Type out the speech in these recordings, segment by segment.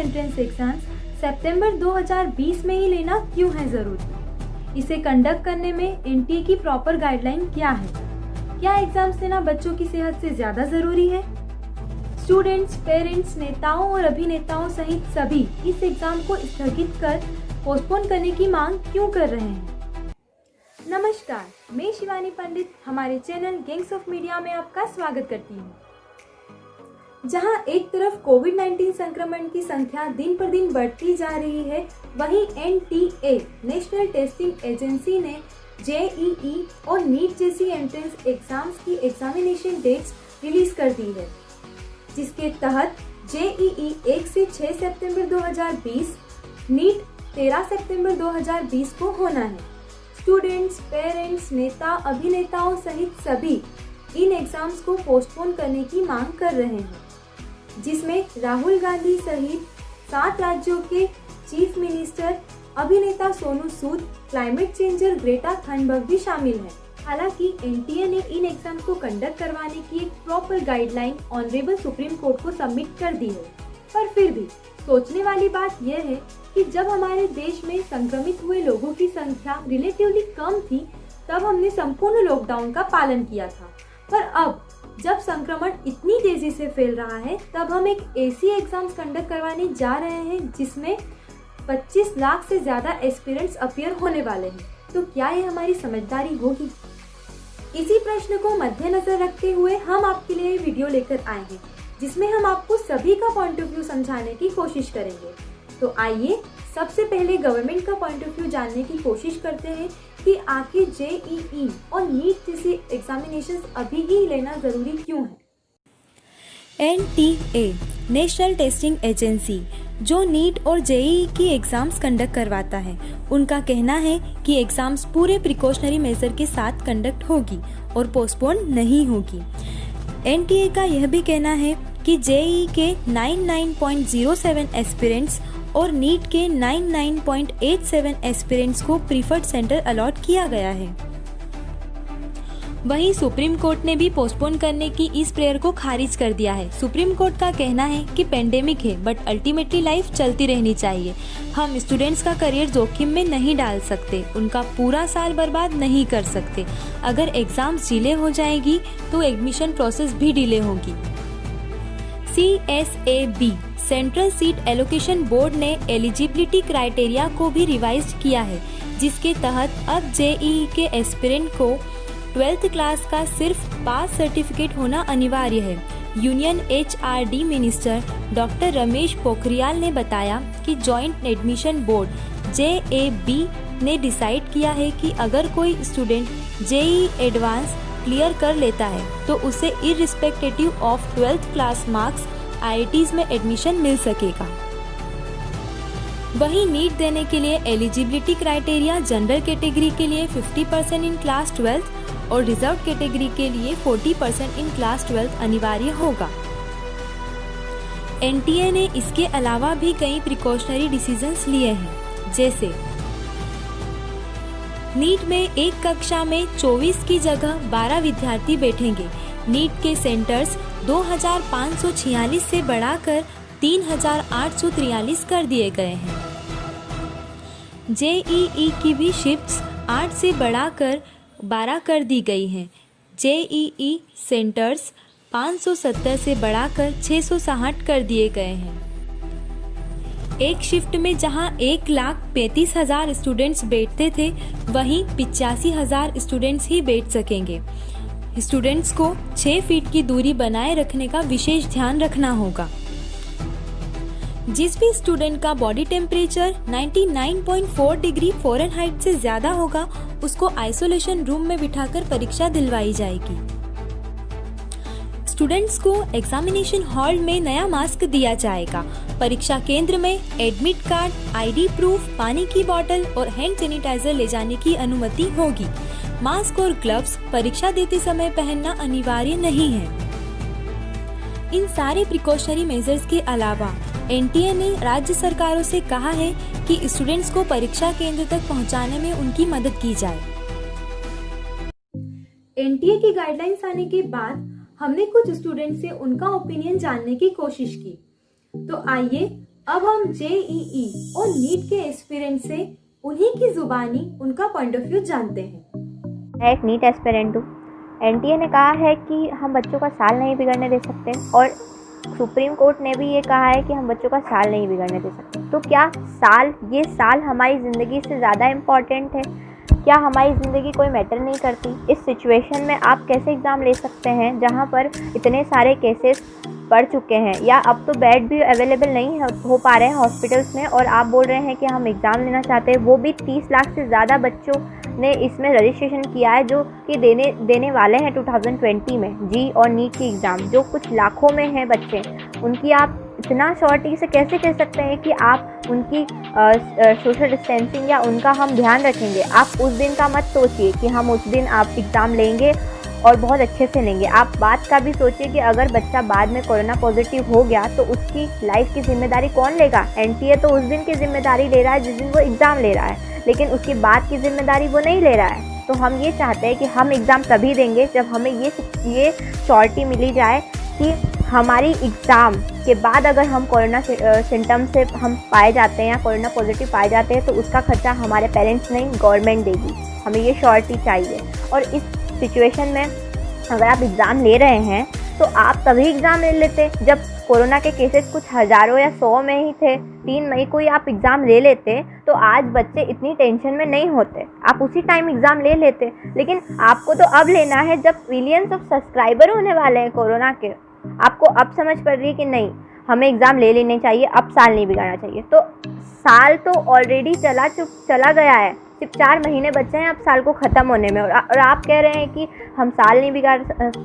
Entrance exams सितंबर 2020 में ही लेना क्यों है जरूरी? इसे कंडक्ट करने में एनटीए की प्रॉपर गाइडलाइन क्या है? क्या एग्जाम्स लेना बच्चों की सेहत से ज्यादा जरूरी है? स्टूडेंट्स, पेरेंट्स, नेताओं और अभिनेताओं सहित सभी इस एग्जाम को स्थगित कर पोस्टपोन करने की मांग क्यों कर रहे हैं? नमस्कार, मैं शिवानी पंडित हमारे चैनल गैंग्स ऑफ मीडिया में आपका स्वागत करती हूँ। जहां एक तरफ कोविड-19 संक्रमण की संख्या दिन पर दिन बढ़ती जा रही है, वहीं एनटीए नेशनल टेस्टिंग एजेंसी ने जेईई और नीट जैसी एंट्रेंस एग्जाम्स की एग्जामिनेशन डेट्स रिलीज कर दी है, जिसके तहत जेईई 1 से 6 सितंबर 2020, नीट 13 सितंबर 2020 को होना है। स्टूडेंट्स, पेरेंट्स, नेता, अभिनेताओं सहित सभी इन एग्जाम्स को पोस्टपोन करने की मांग कर रहे हैं, जिसमें राहुल गांधी सहित 7 राज्यों के चीफ मिनिस्टर, अभिनेता Sonu Sood, climate changer Greta Thunberg भी शामिल हैं। हालांकि एनटीए ने इन एग्जाम को कंडक्ट करवाने की एक proper guideline honourable supreme court को सबमिट कर दी है, पर फिर भी सोचने वाली बात यह है कि जब हमारे देश में संक्रमित हुए लोगों की संख्या रिलेटिवली कम थी, तब हमने संपूर्ण लॉकडाउन का पालन किया था। पर अब जब संक्रमण इतनी तेजी से फैल रहा है, तब हम एक ऐसी एग्जाम्स कंडक्ट करवाने जा रहे हैं जिसमें 25 लाख से ज्यादा एस्पिरेंट्स अपीयर होने वाले हैं। तो क्या ये हमारी समझदारी होगी? इसी प्रश्न को मद्देनजर रखते हुए हम आपके लिए वीडियो लेकर आए हैं, जिसमें हम आपको सभी का पॉइंट ऑफ व्यू समझाने की कोशिश करेंगे। तो आइए सबसे पहले गवर्नमेंट का पॉइंट ऑफ व्यू जानने की कोशिश करते हैं कि आखिर जेईई और नीट जैसी एग्जामिनेशंस अभी ही लेना जरूरी क्यों है। एनटीए नेशनल टेस्टिंग एजेंसी जो नीट और जेईई की एग्जाम्स कंडक्ट करवाता है, उनका कहना है कि एग्जाम्स पूरे प्रिकॉशनरी मेजर के साथ कंडक्ट होगी और पोस्टपोन नहीं होगी। एनटीए का यह भी कहना है कि जेईई के 99.07 एस्पिरेंट्स और नीट के 99.87 एस्पिरेंट्स को प्रीफर्ड सेंटर अलॉट किया गया है। वहीं सुप्रीम कोर्ट ने भी पोस्टपोन करने की इस प्रेयर को खारिज कर दिया है। सुप्रीम कोर्ट का कहना है कि पेंडेमिक है, बट अल्टीमेटली लाइफ चलती रहनी चाहिए। हम स्टूडेंट्स का करियर जोखिम में नहीं डाल सकते, उनका पूरा साल बर्बाद नहीं कर सकते। अगर एग्जाम्स डिले हो जाएगी तो एडमिशन प्रोसेस भी डिले होगी। CSAB central seat allocation board ने एलिजिबिलिटी क्राइटेरिया को भी रिवाइज किया है, जिसके तहत अब जेईई के एस्पिरेंट को 12th क्लास का सिर्फ पास सर्टिफिकेट होना अनिवार्य है। Union HRD minister doctor Ramesh Pokhriyal ने बताया कि जॉइंट एडमिशन बोर्ड JAB ने डिसाइड किया है कि अगर कोई स्टूडेंट जेईई एडवांस क्लियर कर लेता है तो उसे irrespective of 12th class marks IITs में एडमिशन मिल सकेगा। वहीं नीट देने के लिए एलिजिबिलिटी क्राइटेरिया जनरल कैटेगरी के लिए 50% इन क्लास 12th और रिजर्व कैटेगरी के लिए 40% इन क्लास 12th अनिवार्य होगा। एनटीए ने इसके अलावा भी कई प्रिकॉशनरी डिसीजंस लिए हैं, जैसे नीट में एक कक्षा में 24 की जगह 12 विद्यार्थी बैठेंगे। नीट के सेंटर्स 2546 से बढ़ाकर 3843 कर दिए गए हैं। जेईई की भी शिफ्ट्स 8 से बढ़ाकर 12 कर दी गई हैं। जेईई सेंटर्स 570 से बढ़ाकर 660 कर दिए गए हैं। एक शिफ्ट में जहां 1,35,000 स्टूडेंट्स बैठते थे, वहीं 85,000 स्टूडेंट्स ही बैठ सकेंगे। स्टूडेंट्स को 6 फीट की दूरी बनाए रखने का विशेष ध्यान रखना होगा। जिस भी स्टूडेंट का बॉडी टेम्परेचर 99.4 डिग्री फ़ारेनहाइट से ज्यादा होगा, उसको आइसोलेशन रूम में बिठाकर परीक्षा दिलवाई जाएगी। स्टूडेंट्स को एग्जामिनेशन हॉल में नया मास्क दिया जाएगा। परीक्षा केंद्र में एडमिट कार्ड, ID प्रूफ, पानी की बोतल और हैंड सैनिटाइजर ले जाने की अनुमति होगी। मास्क और ग्लव्स परीक्षा देते समय पहनना अनिवार्य नहीं है। इन सारे प्रिकॉशनरी मेजर्स के अलावा एनटीए ने राज्य सरकारों से कहा है कि स्टूडेंट्स को परीक्षा केंद्र तक पहुंचाने में उनकी मदद की जाए। एनटीए की गाइडलाइंस आने के बाद हमने कुछ स्टूडेंट से उनका ओपिनियन जानने की कोशिश की। तो आइए अब हम जेईई और नीट के एस्पिरेंट से उन्हीं की जुबानी उनका पॉइंट ऑफ व्यू जानते हैं। मैं एक नीट एस्पिरेंट हूँ। एनटीए ने कहा है कि हम बच्चों का साल नहीं बिगड़ने दे सकते और सुप्रीम कोर्ट ने भी ये कहा है कि हम बच्चों का साल नहीं बिगड़ने दे सकते। तो क्या ये साल हमारी ज़िंदगी से ज़्यादा इम्पॉर्टेंट है? क्या हमारी ज़िंदगी कोई मैटर नहीं करती? इस सिचुएशन में आप कैसे एग्ज़ाम ले सकते हैं जहाँ पर इतने सारे केसेस बढ़ चुके हैं, या अब तो बेड भी अवेलेबल नहीं हो पा रहे हैं हॉस्पिटल्स में, और आप बोल रहे हैं कि हम एग्ज़ाम लेना चाहते हैं। वो भी 30 लाख से ज़्यादा बच्चों ने इसमें रजिस्ट्रेशन किया है जो कि देने वाले हैं 2020 में जी और नीट की एग्ज़ाम, जो कुछ लाखों में हैं बच्चे। उनकी आप इतना शॉर्टी से कैसे कह सकते हैं कि आप उनकी सोशल डिस्टेंसिंग या उनका हम ध्यान रखेंगे? आप उस दिन का मत सोचिए कि हम उस दिन आप एग्ज़ाम लेंगे और बहुत अच्छे से लेंगे। आप बात का भी सोचिए कि अगर बच्चा बाद में कोरोना पॉजिटिव हो गया तो उसकी लाइफ की जिम्मेदारी कौन लेगा? एनटीए तो उस दिन की जिम्मेदारी ले रहा है जिस दिन वो एग्ज़ाम ले रहा है, लेकिन उसकी बाद की जिम्मेदारी वो नहीं ले रहा है। तो हम ये चाहते हैं कि हम एग्ज़ाम तभी देंगे जब हमें ये श्योरिटी मिली जाए कि हमारी एग्ज़ाम के बाद अगर हम कोरोना सिम्टम से हम पाए जाते हैं या कोरोना पॉजिटिव पाए जाते हैं तो उसका खर्चा हमारे पेरेंट्स नहीं, गवर्नमेंट देगी। हमें ये श्योरिटी चाहिए। और इस सिचुएशन में अगर आप एग्ज़ाम ले रहे हैं तो आप तभी एग्ज़ाम ले लेते जब कोरोना के केसेस कुछ हज़ारों या 100 में ही थे। 3 मई को ही आप एग्ज़ाम ले लेते तो आज बच्चे इतनी टेंशन में नहीं होते, आप उसी टाइम एग्ज़ाम ले लेते। लेकिन आपको तो अब लेना है जब मिलियंस ऑफ सब्सक्राइबर होने वाले हैं कोरोना के। आपको अब समझ पड़ रही है कि नहीं, हमें एग्ज़ाम ले लेने चाहिए, अब साल नहीं बिगाड़ना चाहिए। तो साल तो ऑलरेडी चला गया है, सिर्फ 4 महीने बचे हैं अब साल को ख़त्म होने में, और आप कह रहे हैं कि हम साल नहीं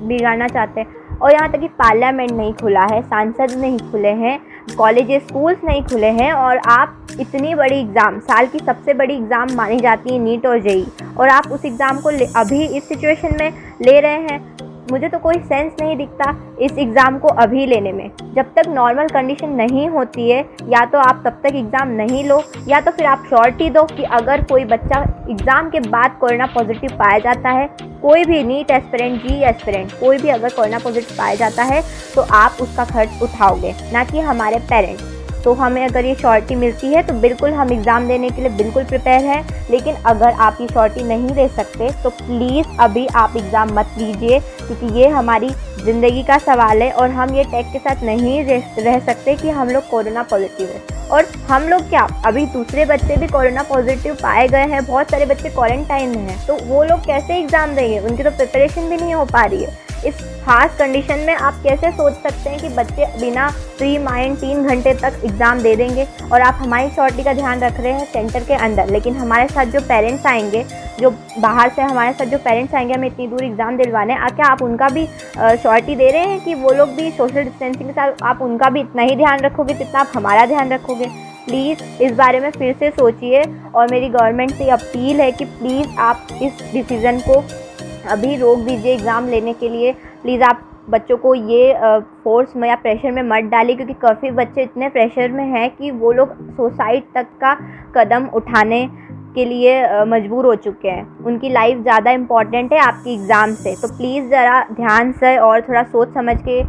बिगाड़ना चाहते। और यहाँ तक कि पार्लियामेंट नहीं खुला है, सांसद नहीं खुले हैं, कॉलेजेस स्कूल्स नहीं खुले हैं, और आप इतनी बड़ी एग्ज़ाम, साल की सबसे बड़ी एग्ज़ाम मानी जाती है नीट और जेई, और आप उस एग्ज़ाम को अभी इस सिचुएशन में ले रहे हैं। मुझे तो कोई सेंस नहीं दिखता इस एग्ज़ाम को अभी लेने में। जब तक नॉर्मल कंडीशन नहीं होती है या तो आप तब तक एग्ज़ाम नहीं लो, या तो फिर आप श्योरिटी दो कि अगर कोई बच्चा एग्ज़ाम के बाद कोरोना पॉजिटिव पाया जाता है, कोई भी नीट एस्पिरेंट, जी एस्पिरेंट, कोई भी अगर कोरोना पॉजिटिव पाया जाता है तो आप उसका खर्च उठाओगे, ना कि हमारे पेरेंट्स। तो हमें अगर ये श्योरिटी मिलती है तो बिल्कुल हम एग्ज़ाम देने के लिए बिल्कुल प्रिपेयर हैं। लेकिन अगर आप ये श्योरिटी नहीं दे सकते तो प्लीज़ अभी आप एग्ज़ाम मत लीजिए, क्योंकि ये हमारी ज़िंदगी का सवाल है और हम ये टैग के साथ नहीं रह सकते कि हम लोग कोरोना पॉजिटिव है। और हम लोग क्या, अभी दूसरे बच्चे भी कोरोना पॉजिटिव पाए गए हैं, बहुत सारे बच्चे क्वारंटाइन में हैं, तो वो लोग कैसे एग्ज़ाम देंगे? उनकी तो प्रिपरेशन भी नहीं हो पा रही है। इस खास कंडीशन में आप कैसे सोच सकते हैं कि बच्चे बिना फ्री माइंड 3 घंटे तक एग्ज़ाम दे देंगे? और आप हमारी श्योरिटी का ध्यान रख रहे हैं सेंटर के अंदर, लेकिन हमारे साथ जो पेरेंट्स आएंगे, जो बाहर से हमारे साथ जो पेरेंट्स आएंगे हमें इतनी दूर एग्ज़ाम दिलवाने, क्या आप उनका भी श्योरिटी दे रहे हैं कि वो लोग भी सोशल डिस्टेंसिंग के साथ आप उनका भी इतना ही ध्यान रखोगे जितना आप हमारा ध्यान रखोगे? प्लीज़ इस बारे में फिर से सोचिए, और मेरी गवर्नमेंट से अपील है कि प्लीज़ आप इस डिसीज़न को अभी रोक दीजिए एग्ज़ाम लेने के लिए। प्लीज़ आप बच्चों को ये फोर्स में या प्रेशर में मत डालिए, क्योंकि काफ़ी बच्चे इतने प्रेशर में हैं कि वो लोग सुसाइड तक का कदम उठाने के लिए मजबूर हो चुके हैं। उनकी लाइफ ज़्यादा इम्पॉर्टेंट है आपकी एग्ज़ाम से। तो प्लीज़ ज़रा ध्यान से और थोड़ा सोच समझ के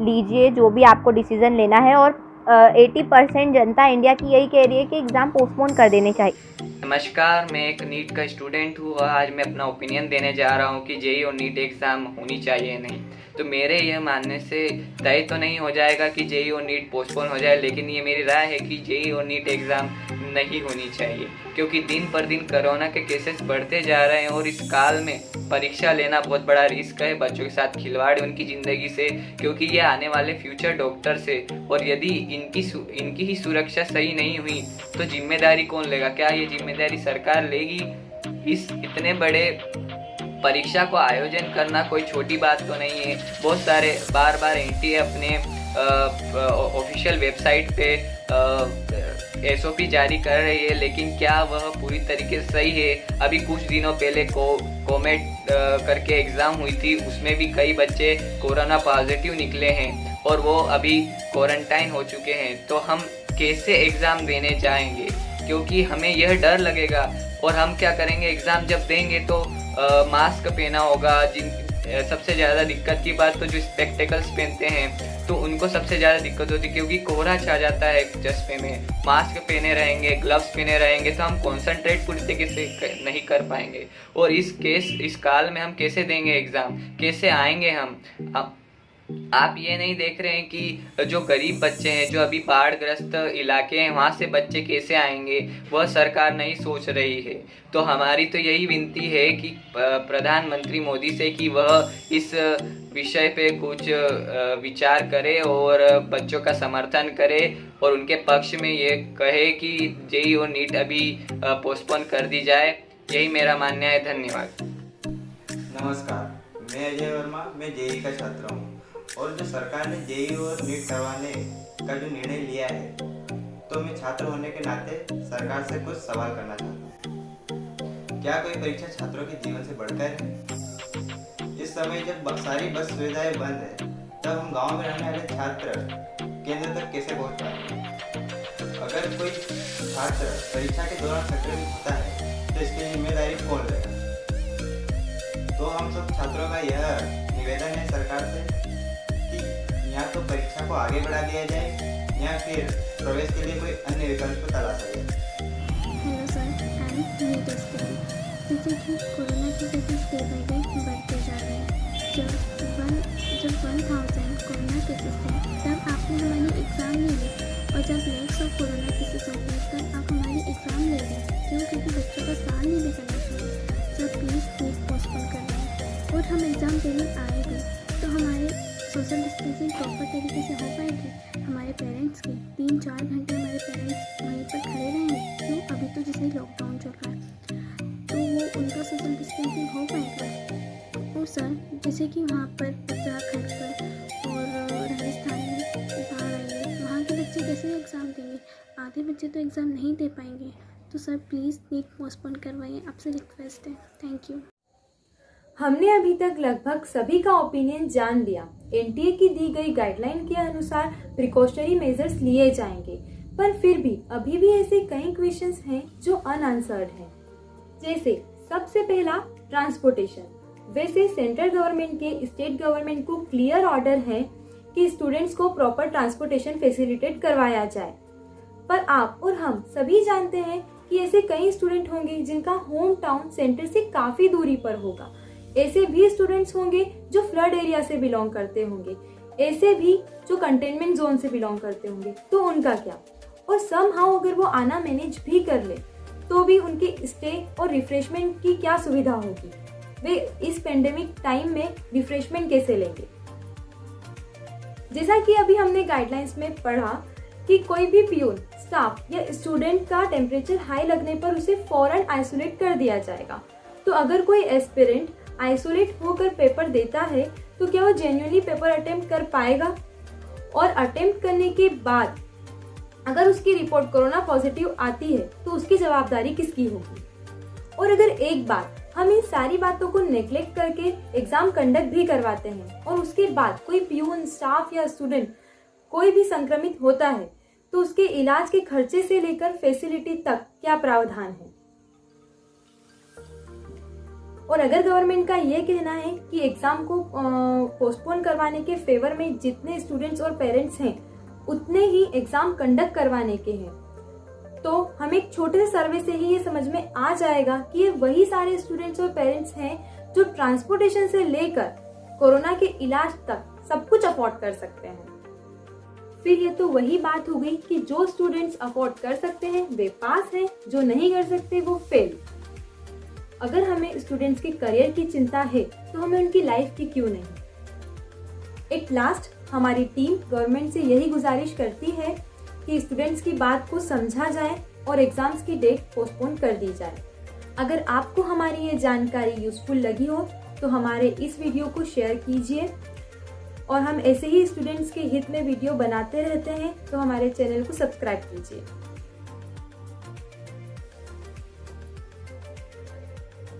लीजिए जो भी आपको डिसीज़न लेना है। और 80% जनता इंडिया की यही कह रही है कि एग्ज़ाम पोस्टपोन कर देने चाहिए। नमस्कार, मैं एक नीट का स्टूडेंट हूँ और आज मैं अपना ओपिनियन देने जा रहा हूँ कि जेई और नीट एग्ज़ाम होनी चाहिए नहीं। तो मेरे यह मानने से तय तो नहीं हो जाएगा कि जेई और नीट पोस्टपोन हो जाए, लेकिन ये मेरी राय है कि जेई और नीट एग्ज़ाम नहीं होनी चाहिए, क्योंकि दिन पर दिन कोरोना के केसेस बढ़ते जा रहे हैं और इस काल में परीक्षा लेना बहुत बड़ा रिस्क है। बच्चों के साथ खिलवाड़ है उनकी ज़िंदगी से, क्योंकि ये आने वाले फ्यूचर डॉक्टर्स है, और यदि इनकी ही सुरक्षा सही नहीं हुई तो जिम्मेदारी कौन लेगा? क्या ये जिम्मेदारी सरकार लेगी? इस इतने बड़े परीक्षा को आयोजन करना कोई छोटी बात तो नहीं है। बहुत सारे बार एनटीए अपने ऑफिशियल वेबसाइट पे एसओपी जारी कर रही है, लेकिन क्या वह पूरी तरीके से सही है? अभी कुछ दिनों पहले कोमेट करके एग्ज़ाम हुई थी, उसमें भी कई बच्चे कोरोना पॉजिटिव निकले हैं और वो अभी क्वारंटाइन हो चुके हैं। तो हम कैसे एग्ज़ाम देने जाएंगे? क्योंकि हमें यह डर लगेगा, और हम क्या करेंगे? एग्ज़ाम जब देंगे तो मास्क पहना होगा। सबसे ज़्यादा दिक्कत की बात तो जो स्पेक्टेकल्स पहनते हैं, तो उनको सबसे ज़्यादा दिक्कत होती है, क्योंकि कोहरा छा जाता है चश्मे में। मास्क पहने रहेंगे, ग्लव्स पहने रहेंगे, तो हम कॉन्सनट्रेट पूरी तरीके से नहीं कर पाएंगे। और इस काल में हम कैसे देंगे एग्ज़ाम, कैसे आएंगे हम? आप ये नहीं देख रहे हैं कि जो गरीब बच्चे हैं, जो अभी बाढ़ग्रस्त इलाके हैं, वहाँ से बच्चे कैसे आएंगे, वह सरकार नहीं सोच रही है। तो हमारी तो यही विनती है कि प्रधानमंत्री मोदी से कि वह इस विषय पे कुछ विचार करे और बच्चों का समर्थन करे और उनके पक्ष में ये कहे कि जेईई और नीट अभी पोस्टपोन कर दी जाए। यही मेरा मानना है। धन्यवाद। नमस्कार, मैं अजय वर्मा, मैं जेईई का छात्र हूँ। और जो सरकार ने जेईई और नीट करवाने का जो निर्णय लिया है, तो मैं छात्र होने के नाते सरकार से कुछ सवाल करना चाहता हूँ। क्या कोई परीक्षा छात्रों के जीवन से बढ़कर है? इस समय जब सारी बस सुविधाएं बंद है, तब हम गांव में रहने वाले छात्र केंद्र तक कैसे पहुँच पाएंगे? अगर कोई छात्र परीक्षा के दौरान संक्रमित होता है, तो इसकी जिम्मेदारी कौन लेगा? तो हम सब छात्रों का यह निवेदन है सरकार से कि या तो परीक्षा को आगे बढ़ा दिया जाए या फिर प्रवेश के लिए कोई अन्य विकल्प तलाशा जाए। Hello sir, I am NEET aspirant. जैसे कि कोरोना के केसेस डे बाई डे बढ़ते जा रहे हैं। जब 1000 कोरोना केसेस थे, तब आपने हमारी एग्ज़ाम ले ली, और जब लैक्स ऑफ कोरोना केसेस हो गए, तब आप हमारी एग्ज़ाम ले ली। क्यों? क्योंकि बच्चों का साल नहीं बिगड़ना चाहिए। सर प्लीज़ पोस्टपोन कर दें, और हम एग्ज़ाम देने आए भी तो हमारे सोशल डिस्टेंसिंग प्रॉपर तरीके से हो पाएगी। हमारे पेरेंट्स के 3-4 घंटे हमारे पेरेंट्स वहीं पर खड़े रहेंगे। क्यों? अभी तो जैसे ही लॉकडाउन चल रहा है, तो वो उनका सोशल डिस्टेंसिंग हो पाएगा। और सर, जैसे कि वहाँ पर उत्तराखंड पर और राजस्थान में बाढ़ आई है, वहाँ के बच्चे कैसे एग्ज़ाम देंगे? आधे बच्चे तो एग्ज़ाम नहीं दे पाएंगे। तो सर प्लीज़ नीट पोस्टपोन करवाइए, आपसे रिक्वेस्ट है। Thank you. हमने अभी तक लगभग सभी का ओपिनियन जान लिया। एनटीए की दी गई गाइडलाइन के अनुसार प्रिकॉशनरी मेजर्स लिए जाएंगे, पर फिर भी अभी भी ऐसे कई क्वेश्चंस हैं जो अनआंसर्ड हैं। जैसे सबसे पहला, ट्रांसपोर्टेशन। वैसे सेंट्रल गवर्नमेंट के स्टेट गवर्नमेंट को क्लियर ऑर्डर है कि स्टूडेंट्स को प्रॉपर ट्रांसपोर्टेशन फैसिलिटेट करवाया जाए, पर आप और हम सभी जानते हैं कि ऐसे कई स्टूडेंट होंगे जिनका होम टाउन सेंटर से काफ़ी दूरी पर होगा। ऐसे भी स्टूडेंट्स होंगे जो फ्लड एरिया से बिलोंग करते होंगे, ऐसे भी जो कंटेनमेंट जोन से बिलोंग करते होंगे। तो उनका क्या? और समहाउ अगर वो आना मैनेज भी कर ले, तो भी उनके स्टे और रिफ्रेशमेंट की क्या सुविधा होगी? वे इस पेंडेमिक टाइम में रिफ्रेशमेंट कैसे लेंगे? जैसा कि अभी हमने गाइडलाइंस में पढ़ा कि कोई भी पियून, स्टाफ या स्टूडेंट का टेम्परेचर हाई लगने पर उसे फौरन आइसोलेट कर दिया जाएगा। तो अगर कोई एस्पिरेंट आइसोलेट होकर पेपर देता है, तो क्या वो जेन्युइनली पेपर अटेम्प्ट कर पाएगा? और अटेम्प्ट करने के बाद अगर उसकी रिपोर्ट कोरोना पॉजिटिव आती है, तो उसकी जवाबदारी किसकी होगी? और अगर एक बार हम इन सारी बातों को नेग्लेक्ट करके एग्जाम कंडक्ट भी करवाते हैं और उसके बाद कोई पियून, स्टाफ या स्टूडेंट कोई भी संक्रमित होता है, तो उसके इलाज के खर्चे से लेकर फैसिलिटी तक क्या प्रावधान है? और अगर गवर्नमेंट का ये कहना है कि एग्जाम को पोस्टपोन करवाने के फेवर में जितने स्टूडेंट्स और पेरेंट्स हैं, उतने ही एग्जाम कंडक्ट करवाने के हैं, तो हम एक छोटे से सर्वे से ही ये समझ में आ जाएगा कि ये वही सारे स्टूडेंट्स और पेरेंट्स हैं जो ट्रांसपोर्टेशन से लेकर कोरोना के इलाज तक सब कुछ अफोर्ड कर सकते हैं। फिर ये तो वही बात हो गई कि जो स्टूडेंट्स अफोर्ड कर सकते हैं वे पास हैं, जो नहीं कर सकते वो फेल। अगर हमें स्टूडेंट्स के करियर की चिंता है, तो हमें उनकी लाइफ की क्यों नहीं? एट लास्ट हमारी टीम गवर्नमेंट से यही गुजारिश करती है कि स्टूडेंट्स की बात को समझा जाए और एग्जाम्स की डेट पोस्टपोन कर दी जाए। अगर आपको हमारी ये जानकारी यूजफुल लगी हो, तो हमारे इस वीडियो को शेयर कीजिए, और हम ऐसे ही स्टूडेंट्स के हित में वीडियो बनाते रहते हैं, तो हमारे चैनल को सब्सक्राइब कीजिए।